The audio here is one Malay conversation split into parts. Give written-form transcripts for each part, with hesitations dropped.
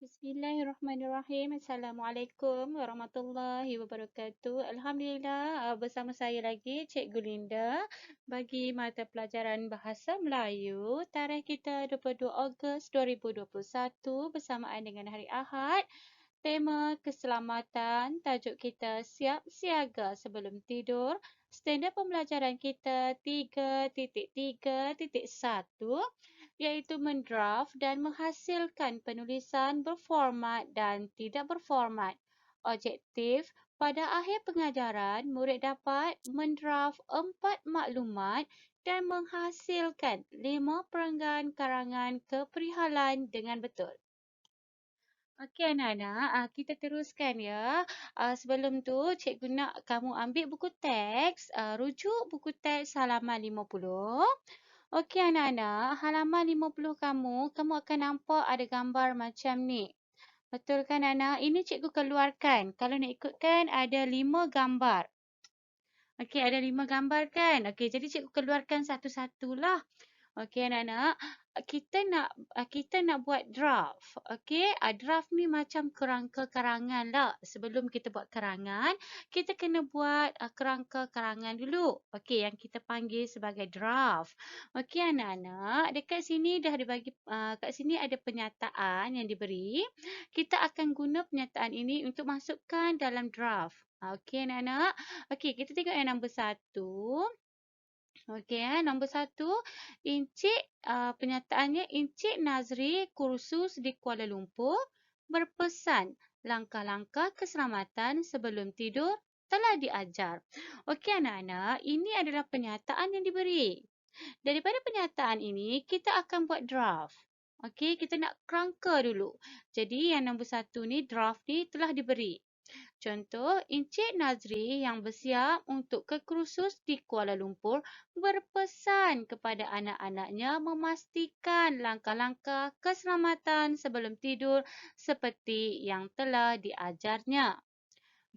Bismillahirrahmanirrahim. Assalamualaikum warahmatullahi wabarakatuh. Alhamdulillah, bersama saya lagi Cikgu Linda bagi mata pelajaran Bahasa Melayu. Tarikh kita 22 Ogos 2021 bersamaan dengan hari Ahad. Tema keselamatan, tajuk kita siap siaga sebelum tidur. Standard pembelajaran kita 3.3.1 iaitu mendraft dan menghasilkan penulisan berformat dan tidak berformat. Objektif, pada akhir pengajaran, murid dapat mendraft 4 maklumat dan menghasilkan 5 perenggan karangan keperihalan dengan betul. Okey anak-anak, kita teruskan ya. Sebelum tu, cikgu nak kamu ambil buku teks, rujuk buku teks halaman 50. Okey anak-anak, halaman 50 kamu akan nampak ada gambar macam ni. Betul kan anak? Ini cikgu keluarkan. Kalau nak ikutkan ada 5 gambar. Okey, ada 5 gambar kan? Okey, jadi cikgu keluarkan satu-satulah. Okey anak-anak, kita nak buat draft. Okey, draft ni macam kerangka karangan lah. Sebelum kita buat karangan, kita kena buat kerangka karangan dulu. Okey, yang kita panggil sebagai draft. Okey anak-anak, dekat sini dah dibagi kat sini ada penyataan yang diberi. Kita akan guna penyataan ini untuk masukkan dalam draft. Okey anak-anak. Okey, kita tengok yang nombor 1. Okey, nombor 1, penyataannya Encik Nazri kursus di Kuala Lumpur berpesan langkah-langkah keselamatan sebelum tidur telah diajar. Okey anak-anak, ini adalah penyataan yang diberi. Daripada penyataan ini, kita akan buat draft. Okey, kita nak kerangka dulu. Jadi yang nombor 1 ni, draft ni telah diberi. Contoh, Encik Nazri yang bersiap untuk ke kursus di Kuala Lumpur berpesan kepada anak-anaknya memastikan langkah-langkah keselamatan sebelum tidur seperti yang telah diajarnya.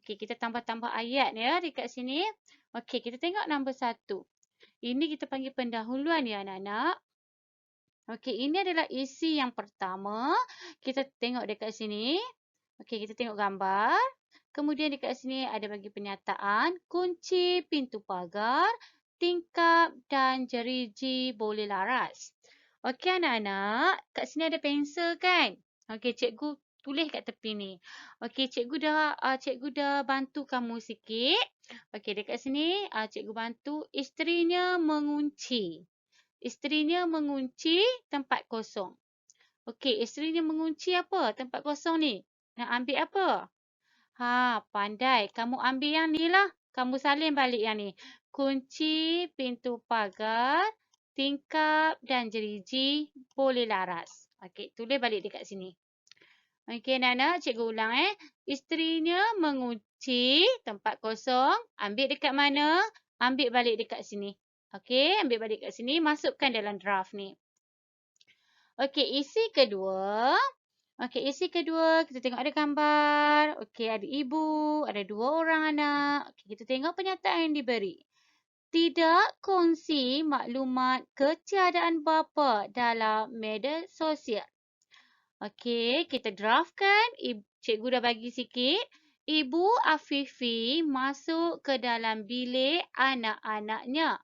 Okey, kita tambah-tambah ayat ya dekat sini. Okey, kita tengok nombor 1. Ini kita panggil pendahuluan ya anak-anak. Okey, ini adalah isi yang pertama. Kita tengok dekat sini. Okey, kita tengok gambar. Kemudian dekat sini ada bagi penyataan, kunci pintu pagar, tingkap dan jeriji boleh laras. Okey anak-anak, kat sini ada pensel kan? Okey, cikgu tulis kat tepi ni. Okey, cikgu dah bantu kamu sikit. Okey, dekat sini cikgu bantu isterinya mengunci. Isterinya mengunci tempat kosong. Okey, isterinya mengunci apa? Tempat kosong ni. Nak ambil apa? Pandai. Kamu ambil yang ni lah. Kamu salin balik yang ni. Kunci pintu pagar, tingkap dan jeriji boleh laras. Okey, tulis balik dekat sini. Okey, anak-anak, cikgu ulang Isterinya mengunci tempat kosong. Ambil dekat mana? Ambil balik dekat sini. Okey, ambil balik dekat sini. Masukkan dalam draft ni. Okey, isi kedua. Okey, isi kedua, kita tengok ada gambar. Okey, ada ibu, ada 2 orang anak. Okey, kita tengok penyataan yang diberi. Tidak kongsi maklumat ketiadaan bapa dalam media sosial. Okey, kita draftkan. Cikgu dah bagi sikit. Ibu Afifi masuk ke dalam bilik anak-anaknya.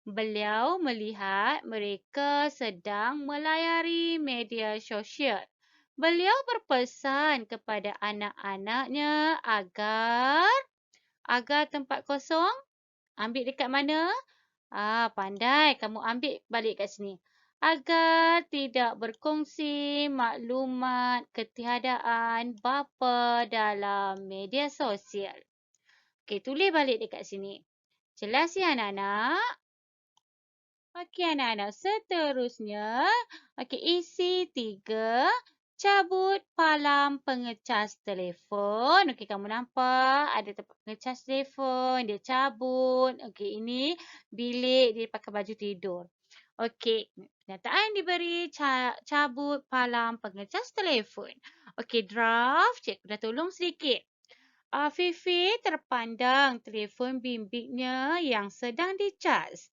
Beliau melihat mereka sedang melayari media sosial. Beliau berpesan kepada anak-anaknya agar tempat kosong, ambil dekat mana? Pandai kamu ambil balik kat sini. Agar tidak berkongsi maklumat ketiadaan bapa dalam media sosial. Okey, tulis balik dekat sini. Jelas ya anak-anak? Okey anak-anak, seterusnya. Okey, isi 3. Cabut palang pengecas telefon. Okey, kamu nampak ada tempat pengecas telefon. Dia cabut. Okey, ini bilik dia pakai baju tidur. Okey, penyataan diberi cabut palang pengecas telefon. Okey, draft. Cikgu dah tolong sedikit. Fifi terpandang telefon bimbitnya yang sedang dicas.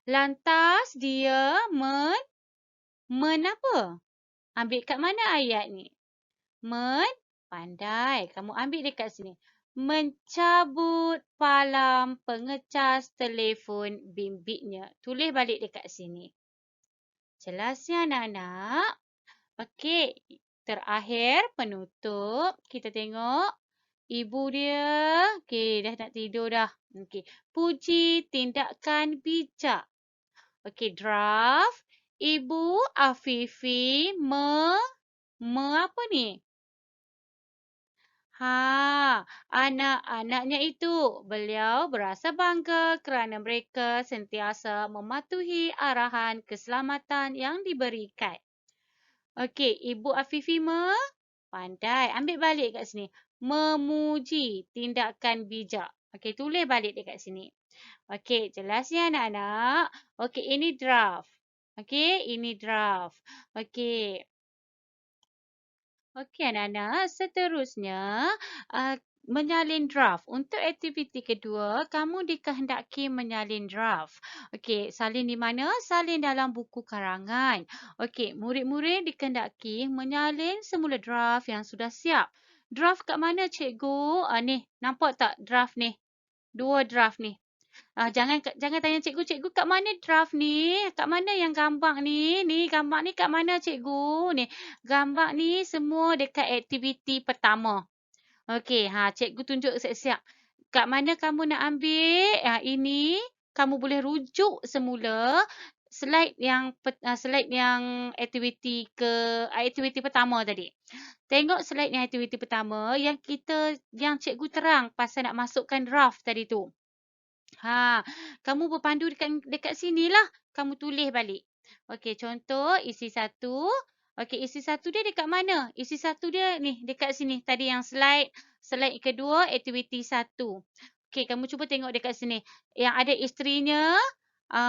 Lantas dia apa? Ambil kat mana ayat ni? Pandai. Kamu ambil dekat sini. Mencabut palang pengecas telefon bimbitnya. Tulis balik dekat sini. Jelas ya anak-anak? Okey. Terakhir, penutup. Kita tengok. Ibu dia. Okey, dah nak tidur dah. Okey. Puji tindakan bijak. Okey, draft. Ibu Afifi apa ni? Anak-anaknya itu. Beliau berasa bangga kerana mereka sentiasa mematuhi arahan keselamatan yang diberikan. Okey, Ibu Afifi pandai. Ambil balik kat sini. Memuji tindakan bijak. Okey, tulis balik dekat sini. Okey, jelas ya anak-anak? Okey, ini draft. Okey, ini draft. Okey. Okey anak-anak, seterusnya menyalin draft. Untuk aktiviti kedua, kamu dikehendaki menyalin draft. Okey, salin di mana? Salin dalam buku karangan. Okey, murid-murid dikehendaki menyalin semula draft yang sudah siap. Draft kat mana cikgu? Ni, nampak tak draft ni? 2 draft ni. Jangan tanya cikgu, cikgu kat mana draft ni? Kat mana yang gambar ni? Ni gambar ni kat mana cikgu? Ni gambar ni semua dekat aktiviti pertama. Okey, cikgu tunjuk siap-siap. Kat mana kamu nak ambil? Ini kamu boleh rujuk semula slide yang aktiviti pertama tadi. Tengok slide yang aktiviti pertama yang cikgu terang pasal nak masukkan draft tadi tu. Kamu berpandu dekat sinilah. Kamu tulis balik. Okey, contoh isi 1. Okey, isi 1 dia dekat mana? Isi 1 dia ni dekat sini. Tadi yang slide kedua aktiviti 1. Okey, kamu cuba tengok dekat sini. Yang ada isterinya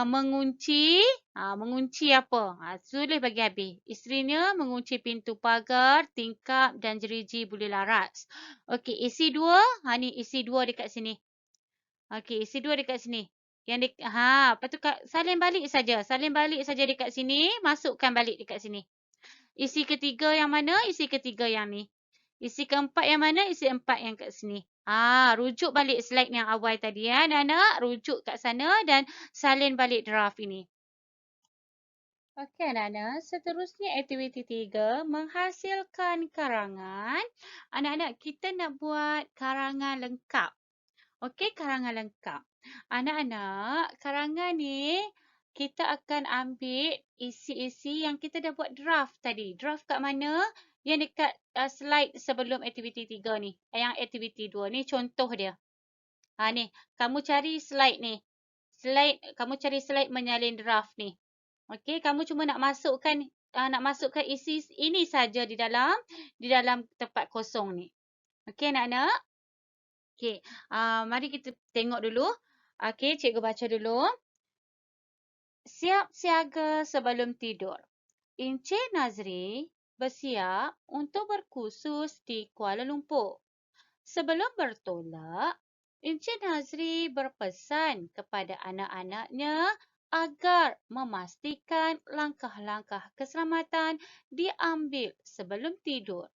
mengunci. Mengunci apa? Tulis bagi habis. Isterinya mengunci pintu pagar, tingkap dan jeriji buli laras. Okey, isi 2. Ni isi 2 dekat sini. Okey, isi 2 dekat sini. Lepas tu salin balik saja. Salin balik saja dekat sini, masukkan balik dekat sini. Isi ketiga yang mana? Isi ketiga yang ni. Isi keempat yang mana? Isi 4 yang kat sini. Rujuk balik slide yang awal tadi ya, anak-anak. Rujuk kat sana dan salin balik draft ini. Okey anak-anak, seterusnya aktiviti 3, menghasilkan karangan. Anak-anak, kita nak buat karangan lengkap. Okey, karangan lengkap. Anak-anak, karangan ni kita akan ambil isi-isi yang kita dah buat draft tadi. Draft kat mana? Yang dekat slide sebelum aktiviti 3 ni. Yang aktiviti 2 ni contoh dia. Ni, kamu cari slide ni. Kamu cari slide menyalin draft ni. Okey, kamu cuma nak masukkan isi ini saja di dalam tempat kosong ni. Okey anak-anak? Okey, mari kita tengok dulu. Okey, cikgu baca dulu. Siap siaga sebelum tidur. Encik Nazri bersiap untuk berkursus di Kuala Lumpur. Sebelum bertolak, Encik Nazri berpesan kepada anak-anaknya agar memastikan langkah-langkah keselamatan diambil sebelum tidur.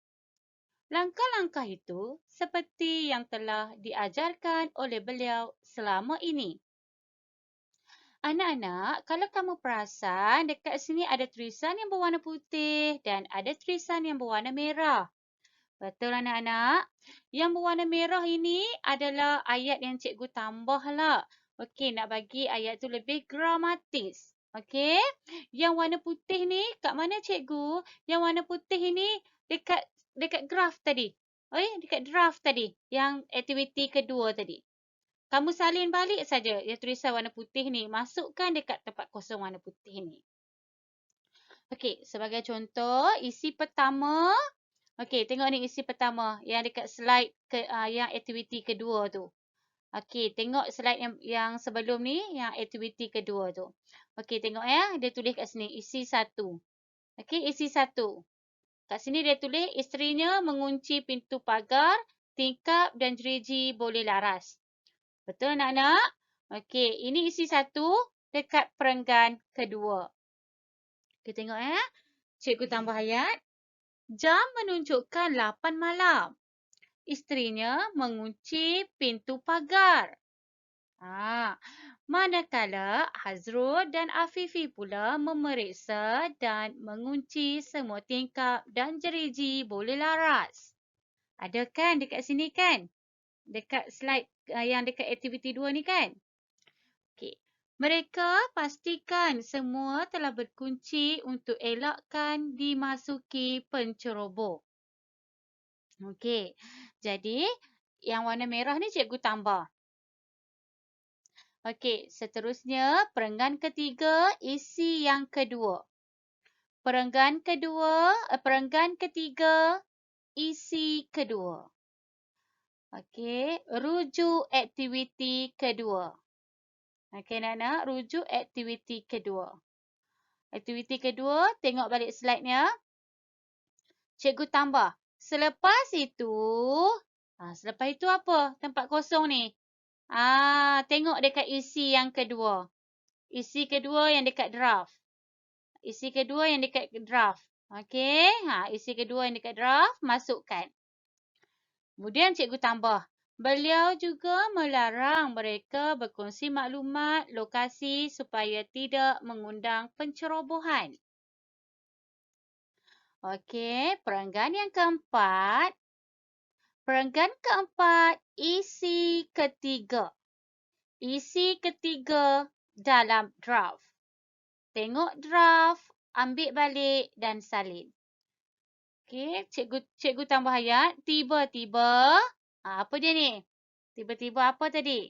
Langkah-langkah itu seperti yang telah diajarkan oleh beliau selama ini. Anak-anak, kalau kamu perasan, dekat sini ada tulisan yang berwarna putih dan ada tulisan yang berwarna merah. Betul anak-anak? Yang berwarna merah ini adalah ayat yang cikgu tambahlah. Okey, nak bagi ayat tu lebih gramatis. Okey? Yang warna putih ni kat mana cikgu? Yang warna putih ini dekat graf tadi. Dekat draft tadi. Yang aktiviti kedua tadi. Kamu salin balik saja yang tulisan warna putih ni. Masukkan dekat tempat kosong warna putih ni. Okey, sebagai contoh, isi pertama. Okey, tengok ni isi pertama. Yang dekat slide yang aktiviti kedua tu. Okey, tengok slide yang sebelum ni. Yang aktiviti kedua tu. Okey, tengok ya. Dia tulis kat sini. Isi 1. Okey, isi 1. Kat sini dia tulis isterinya mengunci pintu pagar, tingkap dan jeriji boleh laras. Betul anak-anak? Okey, ini isi 1 dekat perenggan kedua. Kita tengok ya. Cikgu tambah ayat. Jam menunjukkan 8 malam. Isterinya mengunci pintu pagar. Manakala Hazrul dan Afifi pula memeriksa dan mengunci semua tingkap dan jeriji boleh laras. Ada kan dekat sini kan? Dekat slide yang dekat aktiviti 2 ni kan? Okey. Mereka pastikan semua telah berkunci untuk elakkan dimasuki penceroboh. Okey. Jadi, yang warna merah ni cikgu tambah. Okey, seterusnya perenggan ketiga isi yang kedua. Perenggan ketiga isi kedua. Okey, rujuk aktiviti kedua. Okey, anak-anak, rujuk aktiviti kedua. Aktiviti kedua, tengok balik slide-nya. Cikgu tambah. Selepas itu apa? Tempat kosong ni. Tengok dekat isi yang kedua. Isi kedua yang dekat draft. Isi kedua yang dekat draft. Okey. Isi kedua yang dekat draft, masukkan. Kemudian cikgu tambah. Beliau juga melarang mereka berkongsi maklumat lokasi supaya tidak mengundang pencerobohan. Okey, perenggan yang keempat. Perenggan keempat, isi ketiga. Isi ketiga dalam draft. Tengok draft, ambil balik dan salin. Okey, cikgu tambah ayat. Tiba-tiba, apa dia ni? Tiba-tiba apa tadi?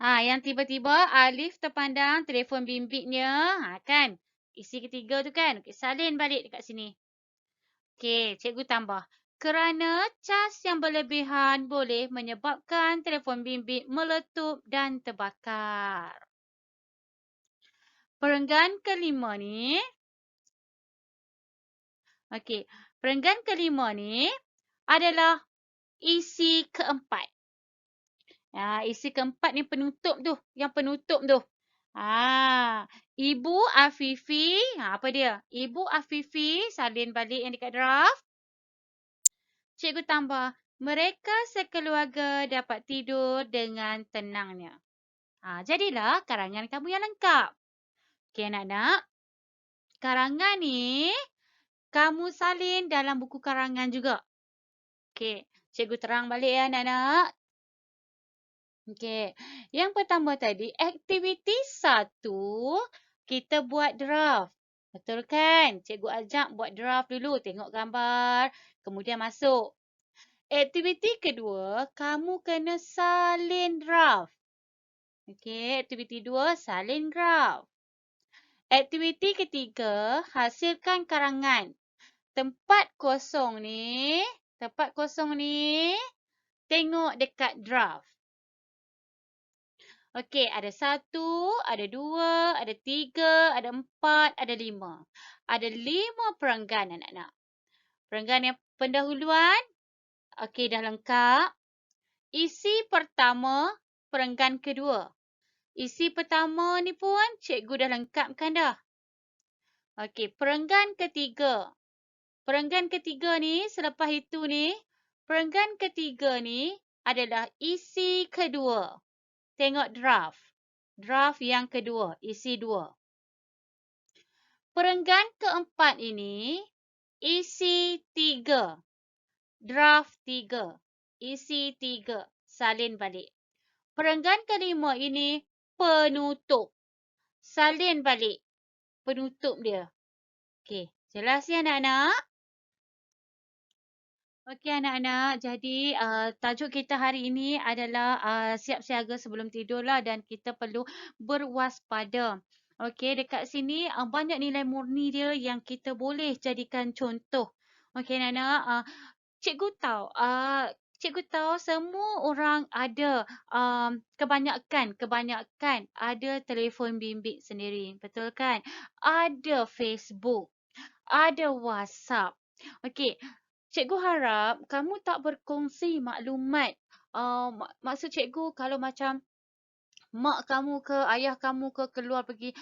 Yang tiba-tiba Alif terpandang telefon bimbitnya. Kan? Isi ketiga tu kan? Okey, salin balik dekat sini. Okey, cikgu tambah. Kerana cas yang berlebihan boleh menyebabkan telefon bimbit meletup dan terbakar. Perenggan kelima ni. Okey, perenggan kelima ni adalah isi keempat. Isi keempat ni penutup tu. Yang penutup tu. Ibu Afifi. Apa dia? Ibu Afifi salin balik yang dekat draft. Cikgu tambah. Mereka sekeluarga dapat tidur dengan tenangnya. Jadilah karangan kamu yang lengkap. Okey anak-anak. Karangan ni kamu salin dalam buku karangan juga. Okey. Cikgu terang balik ya anak-anak. Okey. Yang pertama tadi, aktiviti 1, kita buat draft. Betul kan? Cikgu ajak buat draft dulu. Tengok gambar. Kemudian masuk. Aktiviti kedua, kamu kena salin draft. Okey. Aktiviti 2, salin draft. Aktiviti ketiga, hasilkan karangan. Tempat kosong ni, tengok dekat draft. Okey, ada 1, ada 2, ada 3, ada 4, ada 5. Ada 5 perenggan anak-anak. Perenggan yang pendahuluan, okey dah lengkap. Isi pertama, perenggan kedua. Isi pertama ni pun cikgu dah lengkapkan dah. Okey, perenggan ketiga. Perenggan ketiga ni, selepas itu ni, perenggan ketiga ni adalah isi kedua. Tengok draft. Draft yang kedua, isi 2. Perenggan keempat ini, isi 3. Draft 3. Isi 3. Salin balik. Perenggan kelima ini, penutup. Salin balik. Penutup dia. Okey, jelas ya anak-anak? Okey anak-anak, jadi tajuk kita hari ini adalah siap siaga sebelum tidurlah dan kita perlu berwaspada. Okey, dekat sini banyak nilai murni dia yang kita boleh jadikan contoh. Okey anak-anak, cikgu tahu semua orang ada kebanyakan ada telefon bimbit sendiri, betul kan? Ada Facebook, ada WhatsApp. Okey, cikgu harap kamu tak berkongsi maklumat. Maksud cikgu kalau macam mak kamu ke ayah kamu ke keluar pergi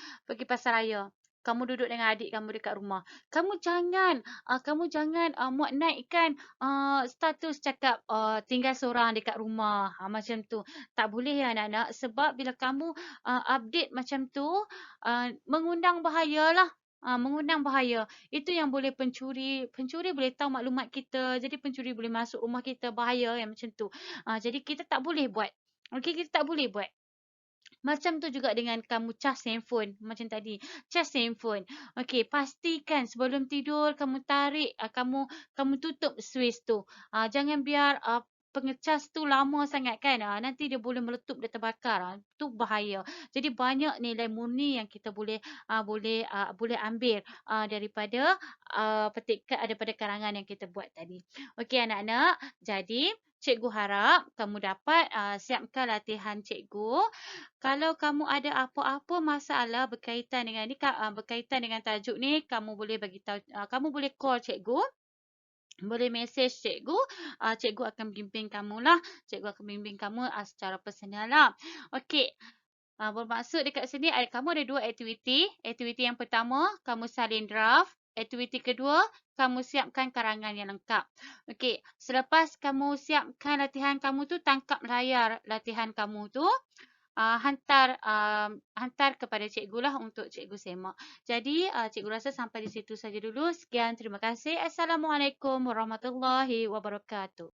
pasar raya. kamu duduk dengan adik kamu dekat rumah. Kamu jangan muat naikkan status cakap tinggal seorang dekat rumah. Macam tu. Tak boleh ya anak-anak. Sebab bila kamu update macam tu, mengundang bahaya lah. Mengundang bahaya. Itu yang boleh pencuri. Pencuri boleh tahu maklumat kita. Jadi pencuri boleh masuk rumah kita. Bahaya yang macam tu. Jadi kita tak boleh buat. Okey, kita tak boleh buat. Macam tu juga dengan kamu cas handphone macam tadi. Cas handphone. Okey, pastikan sebelum tidur kamu tarik, kamu tutup suis tu. Jangan biar pengecas tu lama sangat kan. Nanti dia boleh meletup, dia terbakar. Tu bahaya. Jadi banyak nilai murni yang kita boleh ambil daripada petikan daripada karangan yang kita buat tadi. Okey anak-anak. Jadi cikgu harap kamu dapat siapkan latihan cikgu. Kalau kamu ada apa-apa masalah berkaitan dengan ni, berkaitan dengan tajuk ni, kamu boleh bagi tahu, kamu boleh call cikgu, boleh mesej cikgu, cikgu akan bimbing kamu lah. Cikgu akan bimbing kamu secara personal lah. Okey. Bermaksud dekat sini kamu ada 2 aktiviti. Aktiviti yang pertama, kamu salin draft. Aktiviti kedua, kamu siapkan karangan yang lengkap. Okey, selepas kamu siapkan latihan kamu tu, tangkap layar latihan kamu tu. Hantar kepada cikgu lah untuk cikgu semak. Jadi, cikgu rasa sampai di situ saja dulu. Sekian, terima kasih. Assalamualaikum warahmatullahi wabarakatuh.